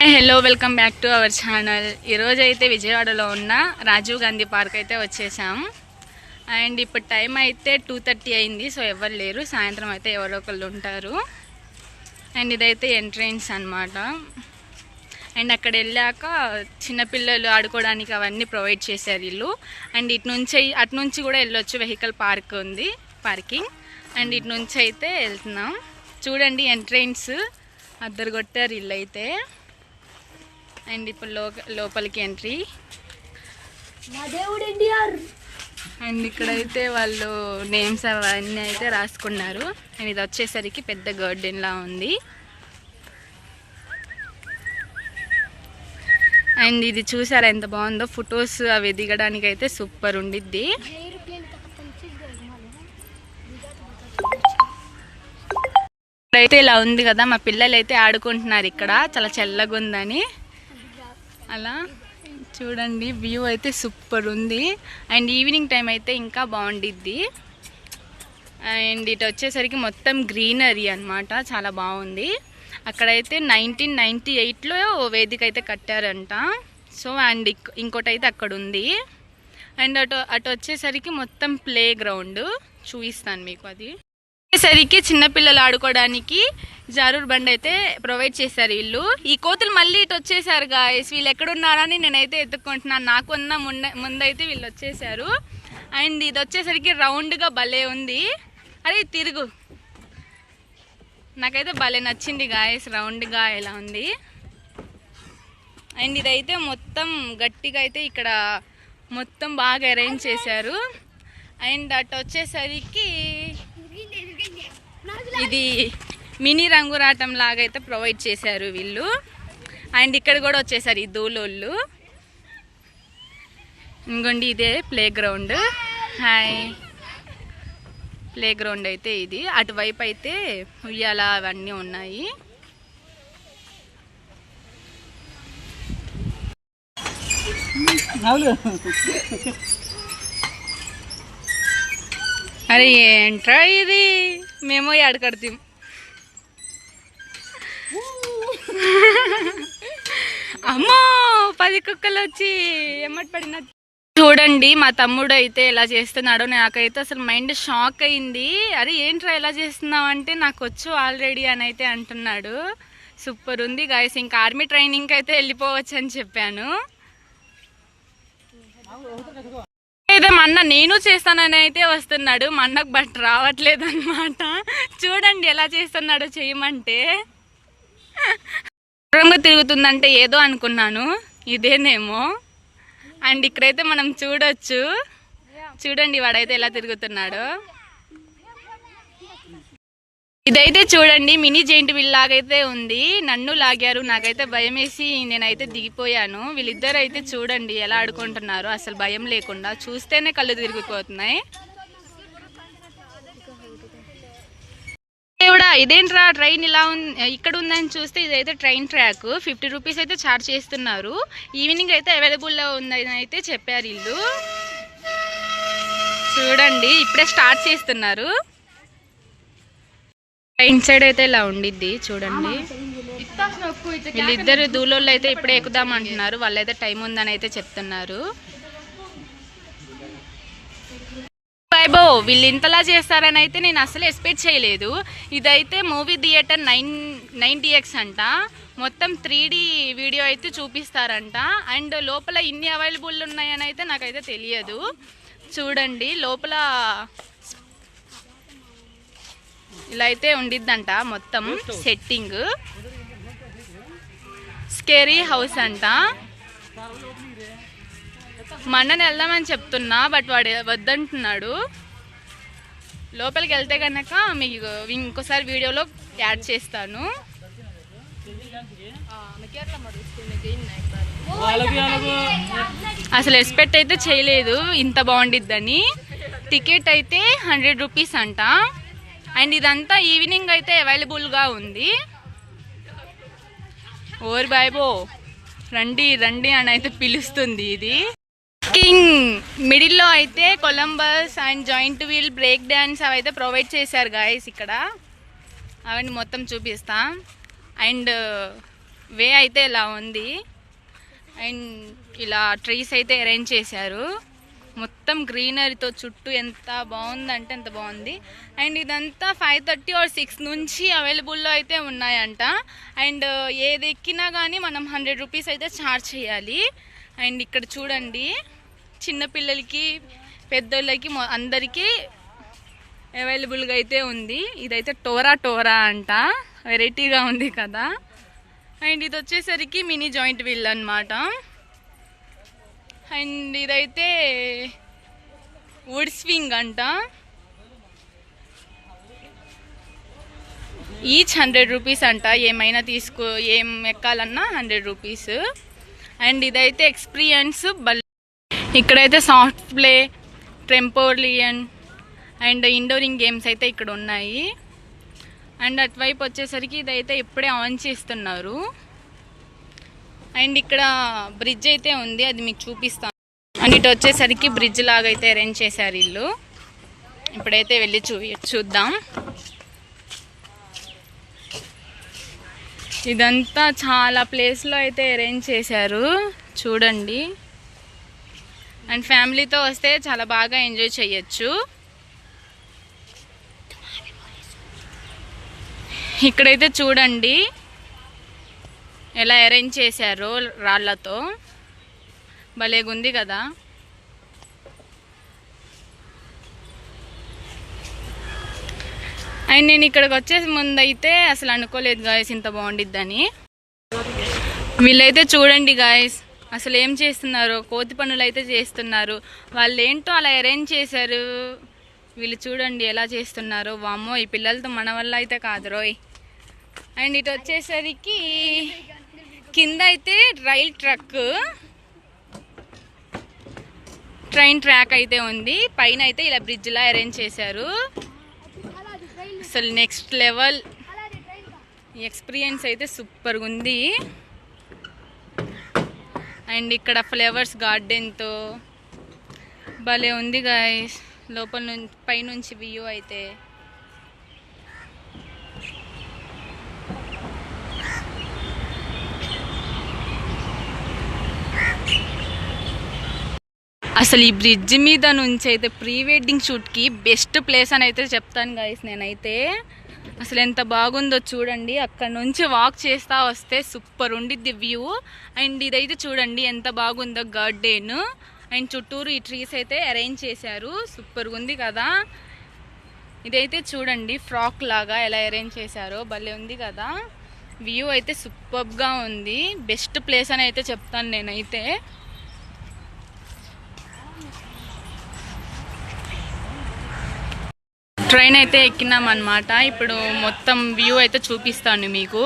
Hi hello welcome back to our channel. ఈరోజు అయితే విజయవాడలో ఉన్న రాజీవ్ గాంధీ పార్క్ అయితే వచ్చేసాం. అండ్ ఇప్పుడు టైం అయితే 2:30 అయింది. సో ఎవరు లేరు, సాయంత్రం అయితే ఎవరో ఒకళ్ళు ఉంటారు. అండ్ ఇదైతే ఎంట్రన్స్ అన్నమాట. అండ్ అక్కడ వెళ్ళాక చిన్నపిల్లలు ఆడుకోవడానికి అవన్నీ ప్రొవైడ్ చేశారు వీళ్ళు. అండ్ అటు నుంచి కూడా వెళ్ళొచ్చు, వెహికల్ పార్క్ ఉంది, పార్కింగ్. అండ్ ఇటు నుంచి అయితే వెళ్తున్నాం. చూడండి ఎంట్రన్స్ అద్దరు కొట్టారు ఇల్లు అయితే. అండ్ ఇప్పుడు లోపలికి ఎంట్రీ. అండ్ ఇక్కడైతే వాళ్ళు నేమ్స్ అవన్నీ అయితే రాసుకున్నారు. అండ్ ఇది వచ్చేసరికి పెద్ద గార్డెన్ లా ఉంది. అండ్ ఇది చూసారా ఎంత బాగుందో, ఫొటోస్ అవి దిగడానికి అయితే సూపర్ ఉండిద్ది. ఇక్కడైతే ఇలా ఉంది కదా, మా పిల్లలు అయితే ఆడుకుంటున్నారు ఇక్కడ, చాలా చల్లగా ఉందని. అలా చూడండి, వ్యూ అయితే సూపర్ ఉంది. అండ్ ఈవినింగ్ టైం అయితే ఇంకా బాగుండిద్ది. అండ్ ఇటు వచ్చేసరికి మొత్తం గ్రీనరీ అన్నమాట, చాలా బాగుంది. అక్కడైతే 1998లో వేదిక అయితే కట్టారంట. సో అండ్ ఇంకోటి అయితే అక్కడ ఉంది. అండ్ అటు వచ్చేసరికి మొత్తం ప్లే గ్రౌండ్ చూపిస్తాను మీకు. అది వచ్చేసరికి చిన్నపిల్లలు ఆడుకోవడానికి జారూర్ బండి అయితే ప్రొవైడ్ చేశారు వీళ్ళు. ఈ కోతులు మళ్ళీ ఇటు వచ్చేసారు గాయస్. వీళ్ళు ఎక్కడున్నారని నేనైతే ఎత్తుక్కుంటున్నాను. నాకు ముందైతే వీళ్ళు వచ్చేసారు. అండ్ ఇది వచ్చేసరికి రౌండ్గా భలే ఉంది. అరే తిరుగు, నాకైతే భలే నచ్చింది గాయస్, రౌండ్గా ఎలా ఉంది. అండ్ ఇదైతే మొత్తం గట్టిగా అయితే ఇక్కడ మొత్తం బాగా అరేంజ్ చేశారు. అండ్ అటు వచ్చేసరికి ఇది మినీ రంగురాటం లాగా అయితే ప్రొవైడ్ చేశారు వీళ్ళు. అండ్ ఇక్కడ కూడా వచ్చేసారు ఈ దూలోళ్ళు. ఇంకోండి ఇదే play ground. Hi, play ground అయితే ఇది. అటువైపు అయితే ఉయ్యాల అవన్నీ ఉన్నాయి. అరే ఏంట్రా ఇది, మేము ఆడకడతాం. అమ్మో 10 కుక్కలు వచ్చి ఎమ్మటి పడిన. చూడండి మా తమ్ముడు అయితే ఎలా చేస్తున్నాడో, నాకైతే అసలు మైండ్ షాక్ అయింది. అరే ఏంట్రా ఎలా చేస్తున్నావు అంటే, నాకు వచ్చు ఆల్రెడీ అని అయితే అంటున్నాడు. సూపర్ ఉంది గాయస్. ఇంకా ఆర్మీ ట్రైనింగ్కి అయితే వెళ్ళిపోవచ్చు అని చెప్పాను. అయితే మా అన్న నేను చేస్తానని అయితే వస్తున్నాడు. మా అన్నకు బట్ రావట్లేదు అనమాట. చూడండి ఎలా చేస్తున్నాడో, చేయమంటే దూరంగా తిరుగుతుందంటే ఏదో అనుకున్నాను, ఇదేనేమో. అండ్ ఇక్కడైతే మనం చూడొచ్చు, చూడండి వాడైతే ఎలా తిరుగుతున్నాడో. ఇదైతే చూడండి మినీ జెయింట్ వీల్ లాగైతే ఉంది. నన్ను లాగారు, నాకైతే భయం వేసి నేనైతే దిగిపోయాను. వీళ్ళిద్దరు అయితే చూడండి ఎలా ఆడుకుంటున్నారు, అసలు భయం లేకుండా. చూస్తేనే కళ్ళు తిరిగిపోతున్నాయి. కూడా ఇదేంట్రా ట్రైన్ ఇలా ఇక్కడ ఉందని చూస్తే ఇదైతే ట్రైన్ ట్రాక్. 50 రూపీస్ అయితే ఛార్జ్ చేస్తున్నారు. ఈవినింగ్ అయితే అవైలబుల్లో ఉందని అయితే చెప్పారు వీళ్ళు. చూడండి ఇప్పుడే స్టార్ట్ చేస్తున్నారు. ట్రైన్ సైడ్ అయితే ఇలా ఉండిద్ది చూడండి. వీళ్ళిద్దరు దూలోళ్ళు అయితే ఇప్పుడే ఎక్కుదాం అంటున్నారు. వాళ్ళైతే టైం ఉందని అయితే చెప్తున్నారు. బైబో వీళ్ళు ఇంతలా చేస్తారని అయితే నేను అసలు ఎక్స్పెక్ట్ చేయలేదు. ఇదైతే మూవీ థియేటర్ 9DX అంట. మొత్తం 3D వీడియో అయితే చూపిస్తారంట. అండ్ లోపల ఇన్ని అవైలబుల్ ఉన్నాయని అయితే నాకైతే తెలియదు. చూడండి లోపల ఇలా అయితే ఉండిద్దంట మొత్తం సెట్టింగ్. స్కేరీ హౌస్ అంట. మా అన్నని వెళ్దామని చెప్తున్నా, బట్ వాడు వద్దంటున్నాడు. లోపలికి వెళ్తే కనుక మీకు ఇంకోసారి వీడియోలో యాడ్ చేస్తాను. అసలు ఎక్స్పెక్ట్ అయితే చేయలేదు ఇంత బాగుండిద్దని. టికెట్ అయితే 100 రూపీస్ అంట. అండ్ ఇదంతా ఈవినింగ్ అయితే అవైలబుల్గా ఉంది. ఓర్ బాయ్బో రండి రండి అని అయితే పిలుస్తుంది ఇది. కింగ్ మిడిల్లో అయితే Columbus and giant wheel break dance అవి అయితే ప్రొవైడ్ చేశారు గాయస్. ఇక్కడ అవన్నీ మొత్తం చూపిస్తాం. అండ్ వే అయితే ఇలా ఉంది. అండ్ ఇలా ట్రీస్ అయితే అరేంజ్ చేశారు. మొత్తం గ్రీనరీతో చుట్టూ ఎంత బాగుందంటే అంత బాగుంది. అండ్ ఇదంతా 5:30 or 6 నుంచి అవైలబుల్లో అయితే ఉన్నాయంట. అండ్ ఏది ఎక్కినా కానీ మనం 100 రూపీస్ అయితే ఛార్జ్ చేయాలి. అండ్ ఇక్కడ చూడండి, చిన్నపిల్లలకి పెద్దోళ్ళకి అందరికీ అవైలబుల్గా అయితే ఉంది. ఇదైతే టోరా అంట, వెరైటీగా ఉంది కదా. అండ్ ఇది వచ్చేసరికి మినీ జాయింట్ వీల్ అన్నమాట. అండ్ ఇదైతే వుడ్ స్వింగ్ అంట. ఈచ్ 100 రూపీస్ అంట. ఏమైనా ఏం ఎక్కాలన్నా 100 రూపీస్. అండ్ ఇదైతే ఎక్స్పీరియన్స్ ఇక్కడైతే సాఫ్ట్ ప్లే, ట్రెంపోలియన్ అండ్ ఇండోరింగ్ గేమ్స్ అయితే ఇక్కడ ఉన్నాయి. అండ్ అటువైపు వచ్చేసరికి ఇదైతే ఇప్పుడే ఆన్ చేస్తున్నారు. అండ్ ఇక్కడ బ్రిడ్జ్ అయితే ఉంది, అది మీకు చూపిస్తాను. అండ్ ఇటు వచ్చేసరికి బ్రిడ్జ్ లాగా అయితే అరేంజ్ చేశారు ఇల్లు. ఇప్పుడైతే వెళ్ళి చూద్దాం. ఇదంతా చాలా ప్లేస్లో అయితే అరేంజ్ చేశారు చూడండి. అండ్ ఫ్యామిలీతో వస్తే చాలా బాగా ఎంజాయ్ చేయొచ్చు. ఇక్కడైతే చూడండి ఎలా అరేంజ్ చేశారో రాళ్లతో, భలేగుంది కదా. అండ్ నేను ఇక్కడికి వచ్చే ముందు అయితే అసలు అనుకోలేదు గాయస్ ఇంత బాగుండిద్దని. వీళ్ళైతే చూడండి గాయస్ అసలు ఏం చేస్తున్నారు, కోతి పనులు అయితే చేస్తున్నారు. వాళ్ళు ఏంటో అలా అరేంజ్ చేశారు. వీళ్ళు చూడండి ఎలా చేస్తున్నారు. వామ్మో, ఈ పిల్లలతో మన వల్ల అయితే కాదు రోయ్. అండ్ ఇటు వచ్చేసరికి కింద అయితే ట్రైన్ ట్రాక్ అయితే ఉంది. పైన అయితే ఇలా బ్రిడ్జ్ లా అరేంజ్ చేశారు. అసలు నెక్స్ట్ లెవెల్ ఎక్స్పీరియన్స్ అయితే సూపర్గా ఉంది. అండ్ ఇక్కడ ఫ్లవర్స్ గార్డెన్తో భలే ఉంది గాయస్. లోపల నుంచి పైనుంచి వ్యూ అయితే అసలు ఈ బ్రిడ్జ్ మీద నుంచి అయితే ప్రీ వెడ్డింగ్ షూట్కి బెస్ట్ ప్లేస్ అని అయితే చెప్తాను గాయస్ నేనైతే. అసలు ఎంత బాగుందో చూడండి. అక్కడ నుంచి వాక్ చేస్తూ వస్తే సూపర్ ఉండిద్ది వ్యూ. అండ్ ఇదైతే చూడండి ఎంత బాగుందో గార్డెన్. అండ్ చుట్టూరు ఈ ట్రీస్ అయితే అరేంజ్ చేశారు. సూపర్గా ఉంది కదా. ఇదైతే చూడండి ఫ్రాక్ లాగా ఎలా అరేంజ్ చేశారో భలే ఉంది కదా. వ్యూ అయితే సూపర్గా ఉంది. బెస్ట్ ప్లేస్ అని అయితే చెప్తాను నేనైతే. ట్రైన్ అయితే ఎక్కినాం అన్నమాట. ఇప్పుడు మొత్తం వ్యూ అయితే చూపిస్తాను మీకు.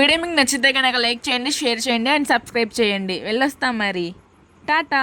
వీడియో మీకు నచ్చితే కనుక లైక్ చేయండి, షేర్ చేయండి అండ్ సబ్స్క్రైబ్ చేయండి. వెళ్ళొస్తాం మరి. టాటా.